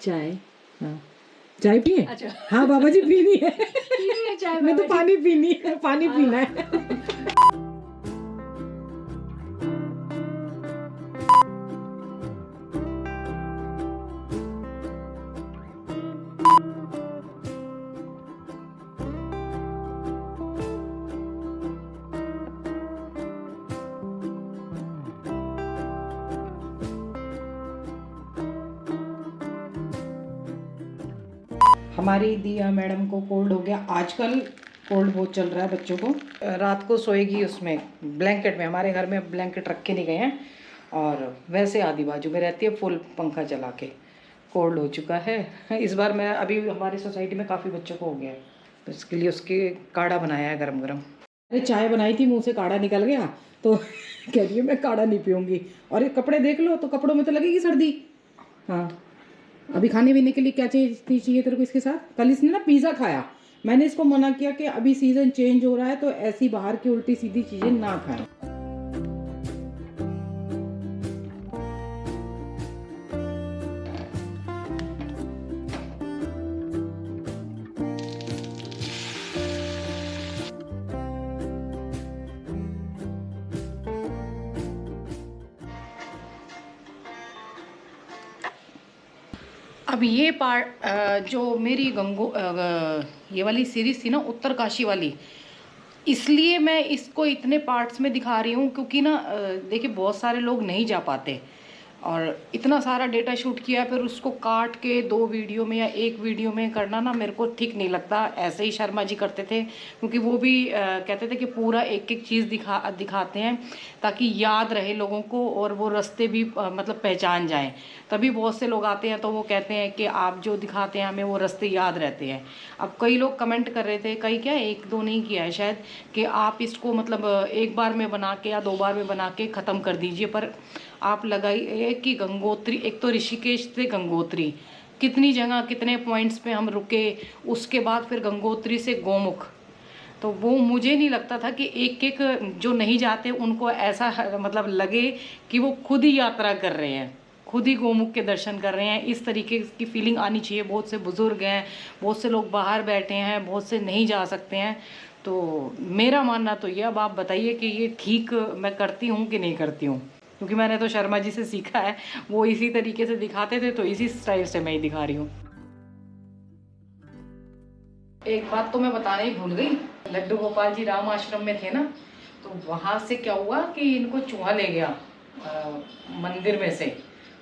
चाय। हाँ चाय पिए। अच्छा हाँ बाबा जी पीनी है। पीनी है चाय मैं तो बाबा पानी पीनी है, पानी जी। पीना है। हमारी दिया मैडम को कोल्ड हो गया आजकल। कोल्ड बहुत चल रहा है बच्चों को। रात को सोएगी उसमें ब्लैंकेट में। हमारे घर में ब्लैंकेट रखे नहीं गए हैं और वैसे आधी बाजू में रहती है फुल पंखा चला के। कोल्ड हो चुका है इस बार। मैं अभी हमारी सोसाइटी में काफ़ी बच्चों को हो गया है, तो इसके लिए उसके काढ़ा बनाया है गरम गरम। अरे चाय बनाई थी, मुंह से काढ़ा निकल गया तो कह रही है मैं काढ़ा नहीं पीऊँगी। और ये कपड़े देख लो तो कपड़ों में तो लगेगी सर्दी। हाँ अभी खाने पीने के लिए क्या चाहिए तेरे को इसके साथ? कल इसने ना पिज़्ज़ा खाया। मैंने इसको मना किया कि अभी सीज़न चेंज हो रहा है तो ऐसी बाहर की उल्टी सीधी चीज़ें ना खाएं। अब ये पार्ट जो मेरी ये वाली सीरीज़ थी ना उत्तरकाशी वाली, इसलिए मैं इसको इतने पार्ट्स में दिखा रही हूँ क्योंकि ना देखिए बहुत सारे लोग नहीं जा पाते और इतना सारा डेटा शूट किया फिर उसको काट के 2 वीडियो में या 1 वीडियो में करना ना मेरे को ठीक नहीं लगता। ऐसे ही शर्मा जी करते थे क्योंकि वो भी कहते थे कि पूरा एक एक चीज़ दिखाते हैं ताकि याद रहे लोगों को और वो रास्ते भी मतलब पहचान जाएं। तभी बहुत से लोग आते हैं तो वो कहते हैं कि आप जो दिखाते हैं हमें वो रास्ते याद रहते हैं। अब कई लोग कमेंट कर रहे थे, कई क्या 1-2 नहीं किया है शायद, कि आप इसको मतलब 1 बार में बना के या 2 बार में बना के ख़त्म कर दीजिए। पर आप लगाइए कि गंगोत्री, एक तो ऋषिकेश से गंगोत्री कितनी जगह कितने पॉइंट्स पे हम रुके, उसके बाद फिर गंगोत्री से गोमुख। तो वो मुझे नहीं लगता था कि एक एक जो नहीं जाते उनको ऐसा मतलब लगे कि वो खुद ही यात्रा कर रहे हैं, खुद ही गोमुख के दर्शन कर रहे हैं। इस तरीके की फीलिंग आनी चाहिए। बहुत से बुज़ुर्ग हैं, बहुत से लोग बाहर बैठे हैं, बहुत से नहीं जा सकते हैं। तो मेरा मानना तो ये, अब आप बताइए कि ये ठीक मैं करती हूँ कि नहीं करती हूँ, क्योंकि मैंने तो शर्मा जी से सीखा है। वो इसी तरीके से दिखाते थे तो इसी स्टाइल से मैं ही दिखा रही हूँ। एक बात तो मैं बताना ही भूल गई, लड्डू गोपाल जी राम आश्रम में थे ना, तो वहाँ से क्या हुआ कि इनको चूहा ले गया मंदिर में से।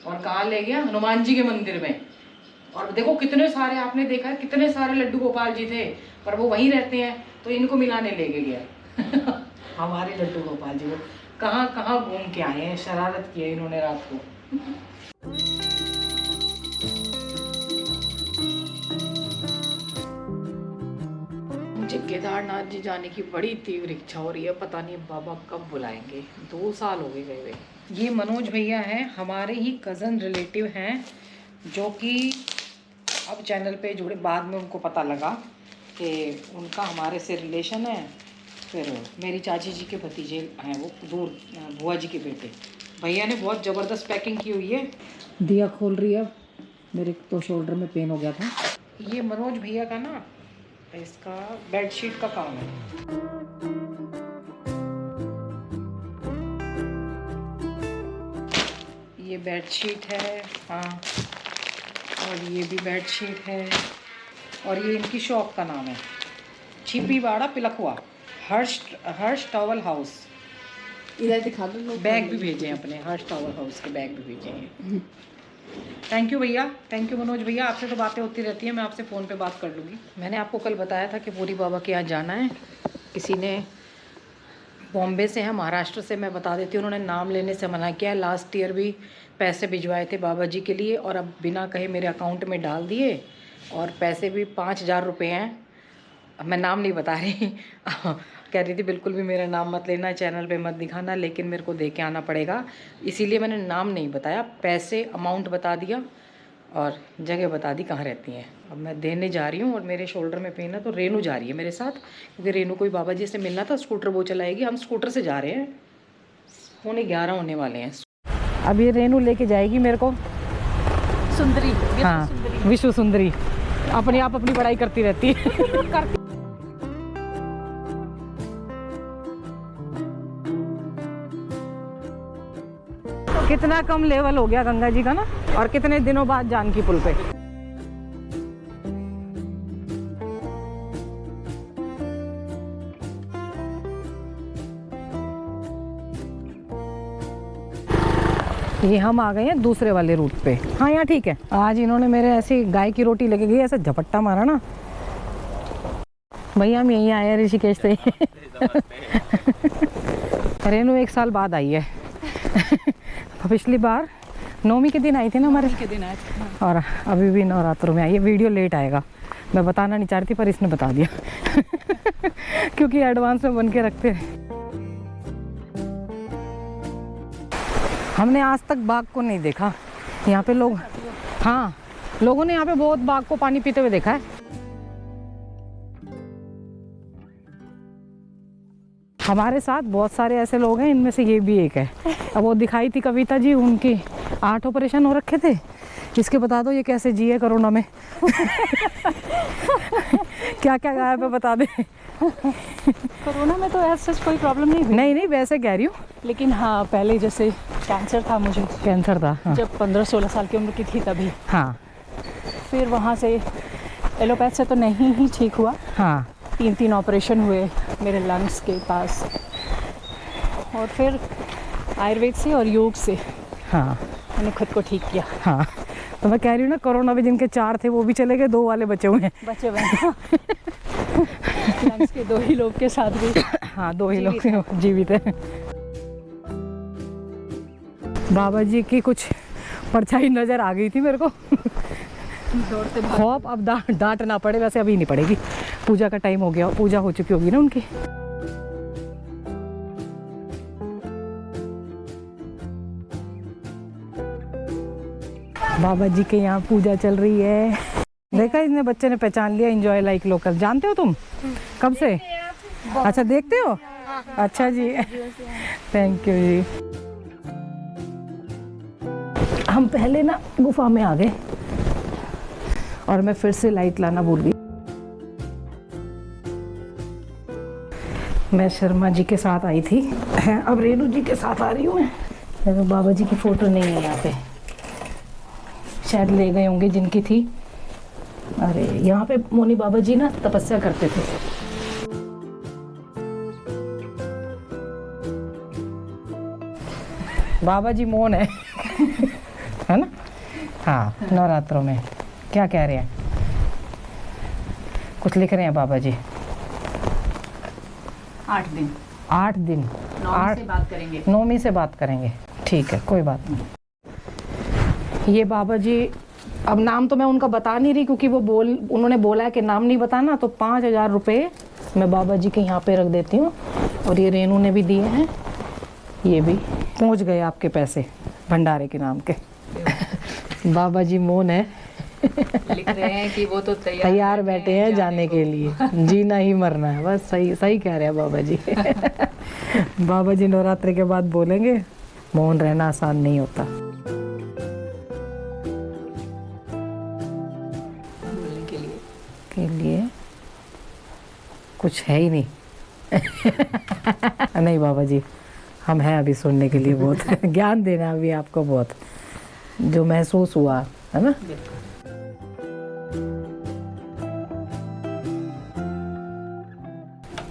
और कहाँ ले गया? हनुमान जी के मंदिर में। और देखो कितने सारे, आपने देखा है कितने सारे लड्डू गोपाल जी थे, पर वो वहीं रहते हैं तो इनको मिलाने लेके गया। हमारे लड्डू गोपाल जी को कहाँ कहाँ घूम के आए हैं, शरारत की है इन्होंने रात को। मुझे केदारनाथ जी जाने की बड़ी तीव्र इच्छा हो रही है, पता नहीं बाबा कब बुलाएंगे। 2 साल हो गए गए। ये मनोज भैया हैं, हमारे ही कज़न रिलेटिव हैं, जो कि अब चैनल पे जुड़े। बाद में उनको पता लगा कि उनका हमारे से रिलेशन है। फिर मेरी चाची जी के भतीजे हैं वो, दूर बुआ जी के बेटे। भैया ने बहुत ज़बरदस्त पैकिंग की हुई है। दिया खोल रही है। अब मेरे तो शोल्डर में पेन हो गया था। ये मनोज भैया का ना इसका बेडशीट का काम है। ये बेडशीट है, हाँ, और ये भी बेडशीट है। और ये इनकी शॉप का नाम है छिपीवाड़ा पिलखुआ, हर्ष टॉवल हाउस। इधर दिखा दो। बैग भी भेजे हैं अपने, हर्ष टॉवल हाउस के बैग भी भेजे हैं। थैंक यू भैया, थैंक यू मनोज भैया। आपसे तो बातें होती रहती हैं, मैं आपसे फ़ोन पे बात कर लूँगी। मैंने आपको कल बताया था कि पूरी बाबा के यहाँ जाना है। किसी ने बॉम्बे से है, महाराष्ट्र से, मैं बता देती हूँ, उन्होंने नाम लेने से मना किया। लास्ट ईयर भी पैसे भिजवाए थे बाबा जी के लिए और अब बिना कहे मेरे अकाउंट में डाल दिए और पैसे भी 5,000 रुपये हैं। अब मैं नाम नहीं बता रही। कह रही थी बिल्कुल भी मेरा नाम मत लेना, चैनल पे मत दिखाना, लेकिन मेरे को दे के आना पड़ेगा, इसीलिए मैंने नाम नहीं बताया। पैसे अमाउंट बता दिया और जगह बता दी कहाँ रहती हैं। अब मैं देने जा रही हूँ और मेरे शोल्डर में पेन है तो रेनू जा रही है मेरे साथ, क्योंकि रेनू को भी बाबा जी से मिलना था। स्कूटर वो चलाएगी, हम स्कूटर से जा रहे हैं। 11:15 होने वाले हैं। अब ये रेनू लेके जाएगी मेरे को सुंदरी हाँ विश्व सुंदरी अपने आप अपनी बड़ाई करती रहती है। कितना कम लेवल हो गया गंगा जी का ना, और कितने दिनों बाद जानकी पुल पे। ये हम आ गए हैं दूसरे वाले रूट पे। हाँ यहाँ ठीक है। आज इन्होंने मेरे ऐसी गाय की रोटी लेके गई, ऐसा झपट्टा मारा ना। भैया हम यहीं आए हैं ऋषिकेश से। रेनू 1 साल बाद आई है। पिछली बार नवमी के दिन आई थी ना हमारे के दिन आए थे। और अभी भी नवरात्रों में आई है। वीडियो लेट आएगा, मैं बताना नहीं चाहती पर इसने बता दिया। क्योंकि एडवांस में बन के रखते हैं। हमने आज तक बाघ को नहीं देखा यहाँ पे। लोग हाँ लोगों ने यहाँ पे बहुत बाघ को पानी पीते हुए देखा है। हमारे साथ बहुत सारे ऐसे लोग हैं, इनमें से ये भी एक है। अब वो दिखाई थी कविता जी, उनके 8 ऑपरेशन हो रखे थे। इसके बता दो ये कैसे जिए कोरोना में। क्या क्या गायब है बता दे। कोरोना में तो ऐसा कोई प्रॉब्लम नहीं हुई। नहीं वैसे कह रही हूँ, लेकिन हाँ पहले जैसे कैंसर था मुझे। कैंसर था हाँ। जब 15-16 साल की उम्र की थी तभी। हाँ फिर वहाँ से एलोपैथ से तो नहीं ही ठीक हुआ। हाँ 3 ऑपरेशन हुए मेरे लंग्स के पास, और फिर आयुर्वेद से और योग से हाँ मैंने खुद को ठीक किया। हाँ तो मैं कह रही हूँ ना, कोरोना में जिनके 4 थे वो भी चले गए, 2 वाले बचे हुए हैं। बचे हुए हैं। लंग्स के 2 ही लोग के साथ भी। हाँ 2 ही लोग जीवित हैं। बाबा जी की कुछ परछाई नजर आ गई थी मेरे को। दौड़ते खौफ अब डांट ना पड़े, वैसे अभी नहीं पड़ेगी। पूजा का टाइम हो गया, पूजा हो चुकी होगी ना उनकी। बाबा जी के यहाँ पूजा चल रही है। देखा इसने, बच्चे ने पहचान लिया। Enjoy like local. जानते हो तुम कब से? अच्छा देखते हो। अच्छा जी थैंक यू जी। हम पहले ना गुफा में आ गए और मैं फिर से लाइट लाना भूल गई। मैं शर्मा जी के साथ आई थी, अब रेणु जी के साथ आ रही हूँ मैं। तो बाबा जी की फोटो नहीं है यहाँ पे, शायद ले गए होंगे जिनकी थी। अरे यहाँ पे मोनी बाबा जी ना तपस्या करते थे। बाबा जी मौन है। है ना? हाँ नवरात्रों में क्या कह रहे हैं? कुछ लिख रहे हैं बाबा जी। 8 दिन 8 दिन 9 से बात करेंगे। 9 से बात करेंगे, ठीक है कोई बात नहीं। ये बाबा जी, अब नाम तो मैं उनका बता नहीं रही क्योंकि वो उन्होंने बोला है कि नाम नहीं बताना। तो 5000 रुपये मैं बाबा जी के यहाँ पे रख देती हूँ। और ये रेनू ने भी दिए हैं, ये भी पहुँच गए आपके पैसे भंडारे के नाम के। बाबा जी मौन है। लिख रहे हैं कि वो तो तैयार बैठे हैं जाने के लिए। जीना ही मरना है बस। सही सही कह रहे हैं बाबा जी। बाबा जी नवरात्रि के बाद बोलेंगे मौन रहना आसान नहीं होता। के लिए कुछ है ही नहीं। नहीं बाबा जी, हम हैं अभी सुनने के लिए बहुत। ज्ञान देना अभी आपको बहुत, जो महसूस हुआ है ना।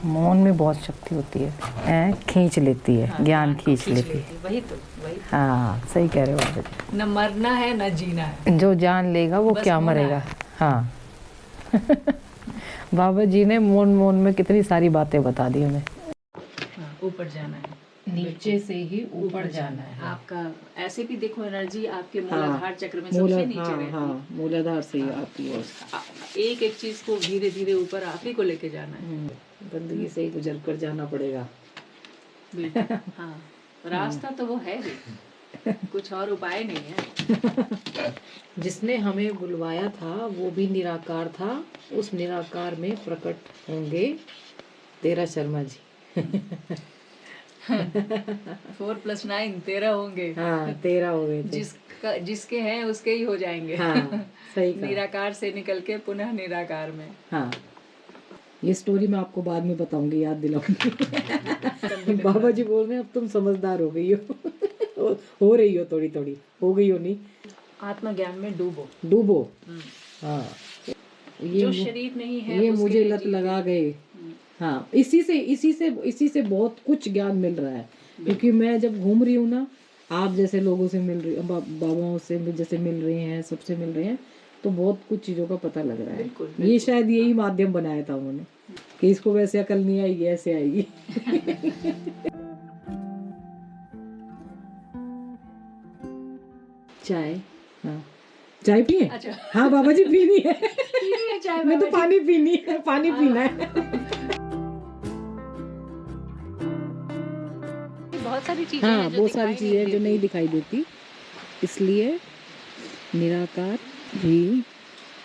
मौन में बहुत शक्ति होती है, खींच लेती है। हाँ, ज्ञान खींच लेती है। वही तो हाँ सही कह रहे हो बाबा जी। न मरना है न जीना है, जो जान लेगा वो क्या मरेगा। हाँ। बाबा जी ने मौन मौन में कितनी सारी बातें बता दी हमें। ऊपर जाना है, नीचे से ही ऊपर जाना है। आपका ऐसे भी देखो एनर्जी आपके मूलाधार चक्र में सबसे नीचे रहती है। हाँ, मूलाधार से ही आती है। एक एक चीज को धीरे धीरे ऊपर आप ही को लेके जाना है। गंदगी से ही गुजर कर जाना पड़ेगा। बिल्कुल हाँ, रास्ता तो वो है ही, कुछ और उपाय नहीं है। जिसने हमें बुलवाया था वो भी निराकार था, उस निराकार में प्रकट होंगे तेरा शर्मा जी। 4 + 9 13 होंगे। हाँ 13 हो गए थे। जिसके हैं उसके ही हो जाएंगे। हाँ सही कहा। निराकार से निकल के पुनः निराकार में। हाँ, ये स्टोरी मैं आपको बाद में बताऊंगी, याद दिलाऊंगी। बाबा जी बोल रहे हैं अब तुम समझदार हो गई हो रही हो, थोड़ी थोड़ी हो गई हो, नहीं आत्मज्ञान में डूबो। डूबो। हाँ, जो शरीर नहीं है ये उसके मुझे लिए लत जीते। लगा गए। हाँ, इसी से बहुत कुछ ज्ञान मिल रहा है, क्योंकि मैं जब घूम रही हूँ ना, आप जैसे लोगों से मिल रही, बाबाओं से जैसे मिल रहे हैं, सबसे मिल रहे हैं, तो बहुत कुछ चीज़ों का पता लग रहा है। बिल्कुल। ये शायद यही माध्यम बनाया था उन्होंने कि इसको वैसे अकल नहीं आएगी, ऐसे आएगी। चाय, हाँ चाय पिए। अच्छा। हाँ बाबा जी पीनी है। चाय मैं तो पानी पीनी है, पानी पीना है। बहुत सारी चीजें हाँ, हैं जो बहुत सारी दिखाई चीज़ें जो नहीं दिखाई देती, इसलिए निराकार भी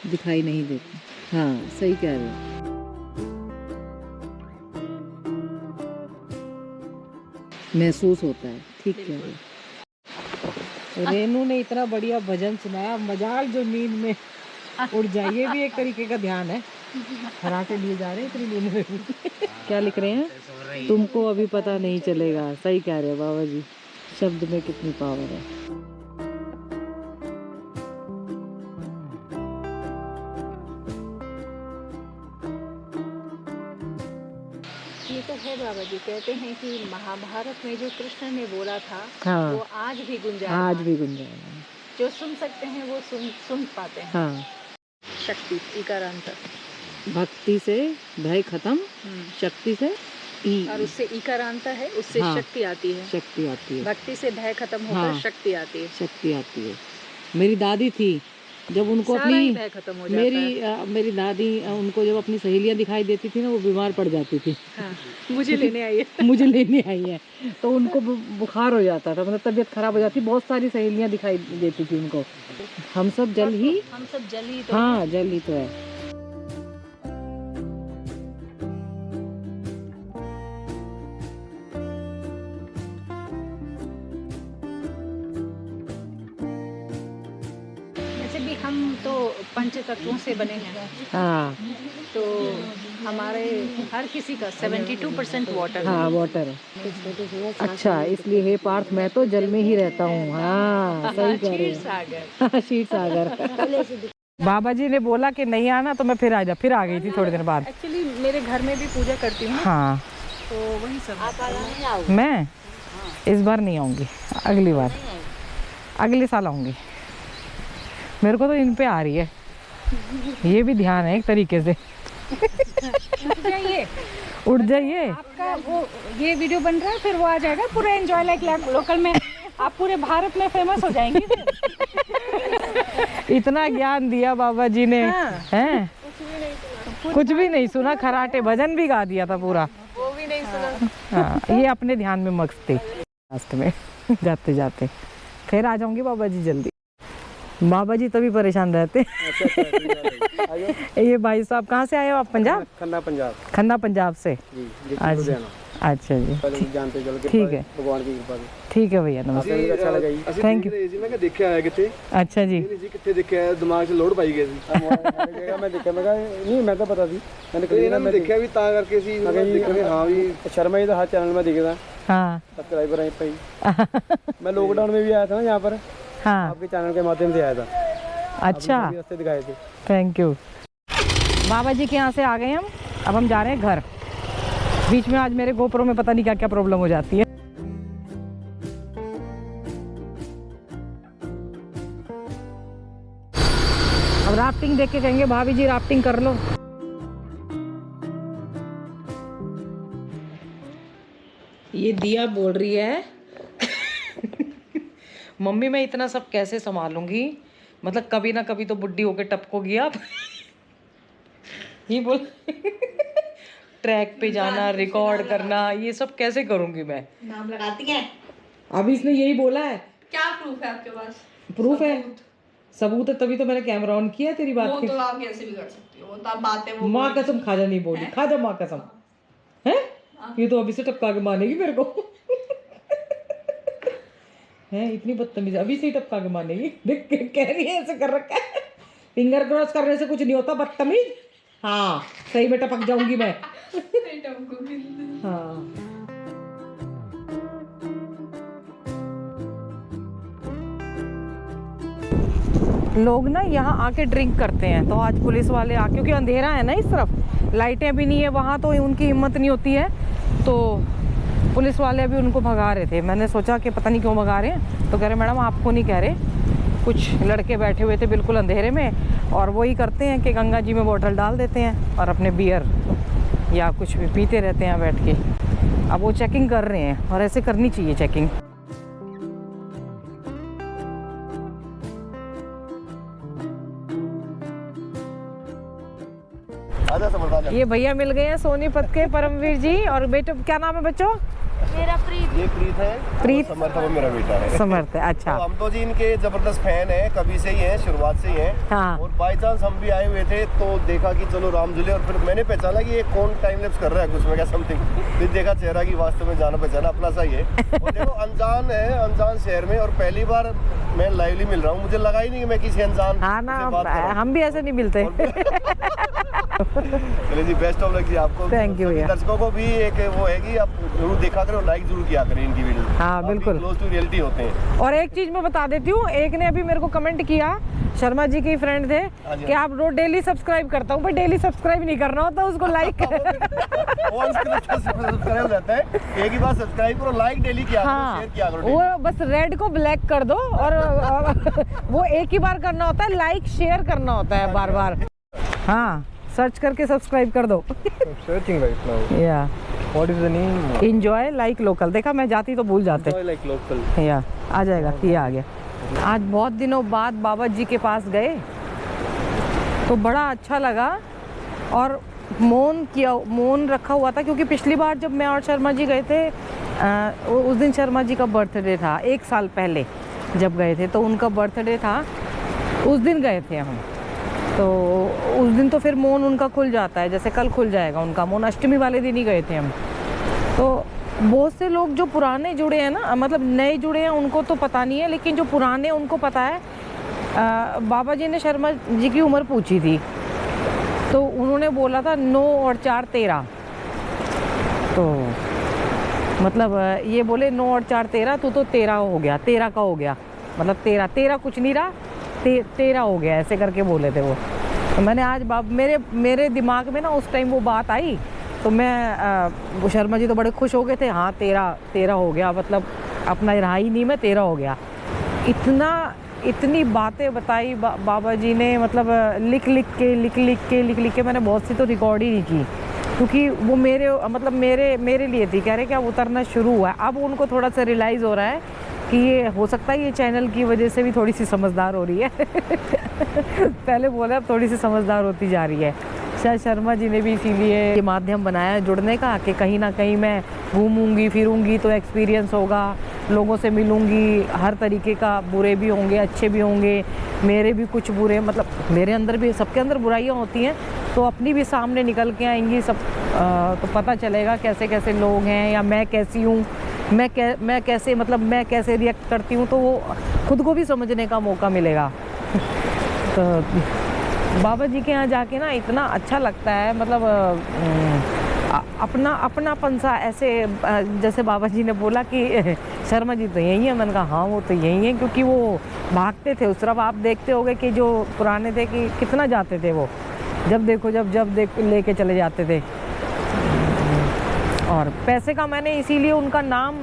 दिखाई नहीं देती। हाँ सही कह रहे हो। महसूस होता है, ठीक कह रहे हो। रेनू ने इतना बढ़िया भजन सुनाया, मजाल जो नींद में उड़ जाए, ये भी एक तरीके का ध्यान है। खराटे लिए जा रहे हैं इतनी नींद में भी। क्या लिख रहे हैं? तुमको अभी पता नहीं चलेगा। सही कह रहे हैं बाबा जी, शब्द में कितनी पावर है। ये तो है बाबा जी, कहते हैं कि महाभारत में जो कृष्ण ने बोला था, हाँ, वो आज भी गुंजायमान आज है। भी गुंजायमान है। जो सुन सकते हैं वो सुन पाते हैं। हाँ, शक्ति इकारांत, भक्ति से भय खत्म, शक्ति से और उससे इकारांत है, उससे हाँ, शक्ति आती है। शक्ति आती है। भक्ति से भय खत्म होकर हाँ, शक्ति आती है। शक्ति आती है। मेरी दादी थी, जब उनको सारा ही अपनी भय खत्म हो जाता है। मेरी दादी उनको जब अपनी सहेलियां दिखाई देती थी ना, वो बीमार पड़ जाती थी। हाँ, मुझे लेने आई है। मुझे लेने आई है, तो उनको बुखार हो जाता था, मतलब तबीयत खराब हो जाती। बहुत सारी सहेलियां दिखाई देती थी उनको। हम सब जल ही, हम सब जल ही तो हाँ जल ही तो है। वैसे भी हम तो पंच तत्वों से बने हैं, हाँ तो हमारे हर किसी का 72% वाटर है। हाँ वाटर है। अच्छा, इसलिए हे पार्थ मैं तो जल में ही रहता हूँ। हाँ सही कह रहे क्षीर हो। सागर। क्षीर सागर। बाबा जी ने बोला कि नहीं आना, तो मैं फिर आ गई थी थोड़ी देर बाद। एक्चुअली मेरे घर में भी पूजा करती हूँ, हाँ, तो वही सब। मैं इस बार नहीं आऊँगी, अगली बार, अगले साल आऊँगी। मेरे को तो इन पे आ रही है, ये भी ध्यान है एक तरीके से। जाइए, उठ जाइए। आपका वो ये वीडियो बन रहा है, फिर वो आ जाएगा पूरा एंजॉय लाइक लोकल में, आप पूरे भारत में फेमस हो जाएंगे फिर। इतना ज्ञान दिया बाबा जी ने, हाँ। हैं? कुछ भी नहीं सुना, खराटे भजन भी गा दिया था पूरा। वो भी नहीं सुना। हाँ, ये अपने ध्यान में मस्त थे। लास्ट में जाते जाते फिर आ जाऊंगी बाबा जी जल्दी। बाबा जी तभी परेशान रहते। ये भाई साहब कहाँ से आए हो आप? पंजाब? खन्ना पंजाब। खन्ना पंजाब से। जी, अच्छा अच्छा जी, जानते चल के ठीक है, भगवान की कृपा से ठीक है भैया, नमस्ते। अच्छा लगा जी। Thank you. जी मैं देखਿਆ ਹੈ ਕਿਤੇ। अच्छा जी, ਨਹੀਂ ਜੀ ਕਿੱਥੇ ਦੇਖਿਆ ਹੈ, ਦਿਮਾਗ 'ਚ ਲੋਡ ਪਾਈ ਗਈ ਸੀ। ਮੈਂ ਦੇਖਿਆ, ਮੈਂ ਕਿਹਾ ਨਹੀਂ, ਮੈਂ ਤਾਂ ਪਤਾ ਸੀ, मैंने कभी ना मैं देखਿਆ ਵੀ ਤਾਂ ਕਰਕੇ ਸੀ। ਮੈਂ ਕਿਹਾ हाँ भी शर्मा जी का हर चैनल में देखा, हाँ सब्सक्राइबर है भाई। मैं लॉकडाउन में भी आया था ना यहाँ पर, हाँ, आपके चैनल के माध्यम से आया था। अच्छा, रास्ते दिखाए थे। Thank you. बाबा जी के यहाँ से आ गए हम, अब हम जा रहे हैं घर। बीच में आज मेरे गोप्रो में पता नहीं क्या क्या प्रॉब्लम हो जाती है। अब राफ्टिंग देख के कहेंगे भाभी जी राफ्टिंग कर लो। ये दिया बोल रही है मम्मी मैं इतना सब कैसे संभालूंगी, मतलब कभी ना कभी तो बुढ़ी होके टपकोगी आप। ये बोल ट्रैक पे जाना, रिकॉर्ड करना, ये सब कैसे करूंगी मैं? नाम लगाती हैं। अभी इसने यही बोला है। क्या प्रूफ है आपके पास? प्रूफ है, सबूत है, तभी तो मैंने कैमरा ऑन किया तेरी बात वो की। तो आप कैसे भी कर सकती हो, वो तो आप बातें वो माँ कसम खाजा नहीं बोली, खाजा माँ कसम है। ये तो अभी से टपका के मानेगी मेरे को। है इतनी बदतमीज, अभी से ही टपका के मानेगी। देख कह रही है ऐसे कर रखा है, फिंगर क्रॉस करने से कुछ नहीं होता बदतमीज। हाँ सही में टपक जाऊंगी मैं। हाँ लोग ना यहाँ आके ड्रिंक करते हैं, तो आज पुलिस वाले क्योंकि अंधेरा है ना इस तरफ, लाइटें भी नहीं है वहाँ, तो उनकी हिम्मत नहीं होती है, तो पुलिस वाले अभी उनको भगा रहे थे। मैंने सोचा कि पता नहीं क्यों भगा रहे हैं, तो कह रहे मैडम आपको नहीं कह रहे, कुछ लड़के बैठे हुए थे बिल्कुल अंधेरे में, और वही करते हैं कि गंगा जी में बोतल डाल देते हैं और अपने बियर या कुछ भी पीते रहते हैं बैठ के। अब वो चेकिंग कर रहे हैं, और ऐसे करनी चाहिए चेकिंग। ये भैया मिल गए हैं सोनीपत के परमवीर जी। और बेटे क्या नाम है बच्चों? मेरा प्रीत। ये प्रीत है। प्रीत समर्थ वो मेरा बेटा है। समर्थ है, अच्छा। तो हम तो जी इनके जबरदस्त फैन हैं, कभी से ही हैं, शुरुआत से ही हैं। हाँ। और बाय चांस हम भी आए हुए थे तो देखा कि चलो राम झूले, और फिर मैंने पहचाना कि ये कौन टाइम लैप्स कर रहा है कुछ में क्या समथिंग, फिर देखा चेहरा की वास्तव में जाना पहचाना अपना सा ही है। और देखो अनजान है, अनजान शहर में, और पहली बार मैं लाइवली मिल रहा हूँ, मुझे लगा ही नहीं कि मैं किसी अनजान हाँ ना, हम भी ऐसे नहीं मिलते। चलिए जी, बेस्ट ऑफ लक जी आपको। थैंक यू भैया। दर्शकों को भी एक वो है कि आप जरूर देखा करो, लाइक जरूर किया करें इनकी वीडियो। हाँ बिल्कुल, क्लोज टू रियलिटी होते हैं। और एक चीज मैं बता देती हूँ, एक ने अभी मेरे को कमेंट किया, शर्मा जी के फ्रेंड थे, कि आप रोज डेली सब्सक्राइब करता हूँ, पर डेली सब्सक्राइब नहीं करना होता, उसको लाइक सब्सक्राइब रहता है, एक ही बार सब्सक्राइब करो, लाइक डेली किया करो, हाँ, शेयर किया करो। वो बस रेड को ब्लैक कर दो, और वो एक ही बार करना होता है, लाइक शेयर करना होता है बार बार। हाँ सर्च करके सब्सक्राइब कर दो। Searching right now. या what is the name? Enjoy like local. देखा मैं जाती तो भूल जाते। Enjoy like local. या आ जाएगा, ये आ गया। आज बहुत दिनों बाद बाबा जी के पास गए तो बड़ा अच्छा लगा, और मौन रखा हुआ था, क्योंकि पिछली बार जब मैं और शर्मा जी गए थे, उस दिन शर्मा जी का बर्थडे था, 1 साल पहले जब गए थे, तो उनका बर्थडे था, उस दिन गए थे हम। तो उस दिन तो फिर मौन उनका खुल जाता है, जैसे कल खुल जाएगा उनका मौन, अष्टमी वाले दिन ही गए थे हम। तो बहुत से लोग जो पुराने जुड़े हैं ना, मतलब नए जुड़े हैं, उनको तो पता नहीं है, लेकिन जो पुराने उनको पता है। बाबा जी ने शर्मा जी की उम्र पूछी थी, तो उन्होंने बोला था 9 और 4 13। तो मतलब ये बोले 9 और 4 13, तो 13 हो गया, 13 का हो गया, मतलब 13 कुछ नहीं रहा, 13 हो गया, ऐसे करके बोले थे वो। तो मैंने आज मेरे दिमाग में ना उस टाइम वो बात आई, तो मैं शर्मा जी तो बड़े खुश हो गए थे। हाँ 13 हो गया, मतलब अपना रहा ही नहीं, मैं 13 हो गया। इतनी बातें बताई बाबा जी ने, मतलब लिख लिख के मैंने बहुत सी तो रिकॉर्ड ही नहीं की, क्योंकि वो मेरे लिए थी। कह रहे कि अब उतरना शुरू हुआ है, अब उनको थोड़ा सा रियलाइज़ हो रहा है कि ये हो सकता है ये चैनल की वजह से भी थोड़ी सी समझदार हो रही है। पहले बोला, अब थोड़ी सी समझदार होती जा रही है। शायद शर्मा जी ने भी इसीलिए ये माध्यम बनाया जुड़ने का, कि कहीं ना कहीं मैं घूमूंगी फिरूंगी तो एक्सपीरियंस होगा, लोगों से मिलूंगी, हर तरीके का, बुरे भी होंगे अच्छे भी होंगे, मेरे भी कुछ बुरे, मतलब मेरे अंदर भी, सबके अंदर बुराइयां होती हैं, तो अपनी भी सामने निकल के आएंगी सब। तो पता चलेगा कैसे कैसे लोग हैं, या मैं कैसी हूँ, मैं कैसे रिएक्ट करती हूँ, तो वो खुद को भी समझने का मौका मिलेगा। तो बाबा जी के यहाँ जाके ना इतना अच्छा लगता है, मतलब अपनापन सा, ऐसे जैसे बाबा जी ने बोला कि शर्मा जी तो यही है, मैंने कहा हाँ वो तो यही है, क्योंकि वो भागते थे उस तरफ। आप देखते होंगे कि जो पुराने थे कि कितना जाते थे वो, जब देखो लेके चले जाते थे। और पैसे का मैंने इसीलिए उनका नाम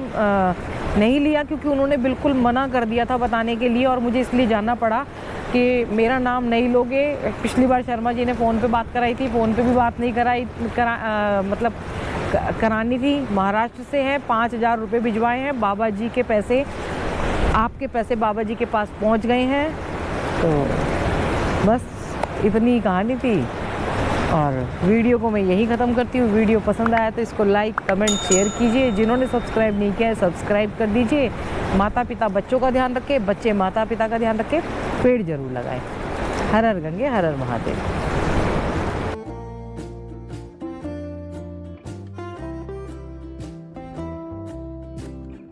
नहीं लिया, क्योंकि उन्होंने बिल्कुल मना कर दिया था बताने के लिए, और मुझे इसलिए जानना पड़ा कि मेरा नाम नहीं लोगे। पिछली बार शर्मा जी ने फ़ोन पे बात कराई थी, फ़ोन पे भी बात नहीं मतलब करानी थी। महाराष्ट्र से हैं, 5000 रुपये भिजवाए हैं, बाबा जी के पैसे, आपके पैसे बाबा जी के पास पहुंच गए हैं। तो बस इतनी कहानी थी, और वीडियो को मैं यही ख़त्म करती हूँ। वीडियो पसंद आया तो इसको लाइक कमेंट शेयर कीजिए, जिन्होंने सब्सक्राइब नहीं किया है सब्सक्राइब कर दीजिए। माता पिता बच्चों का ध्यान रखें, बच्चे माता पिता का ध्यान रखें, पेड़ जरूर लगाएं। हर हर गंगे हर हर महादेव।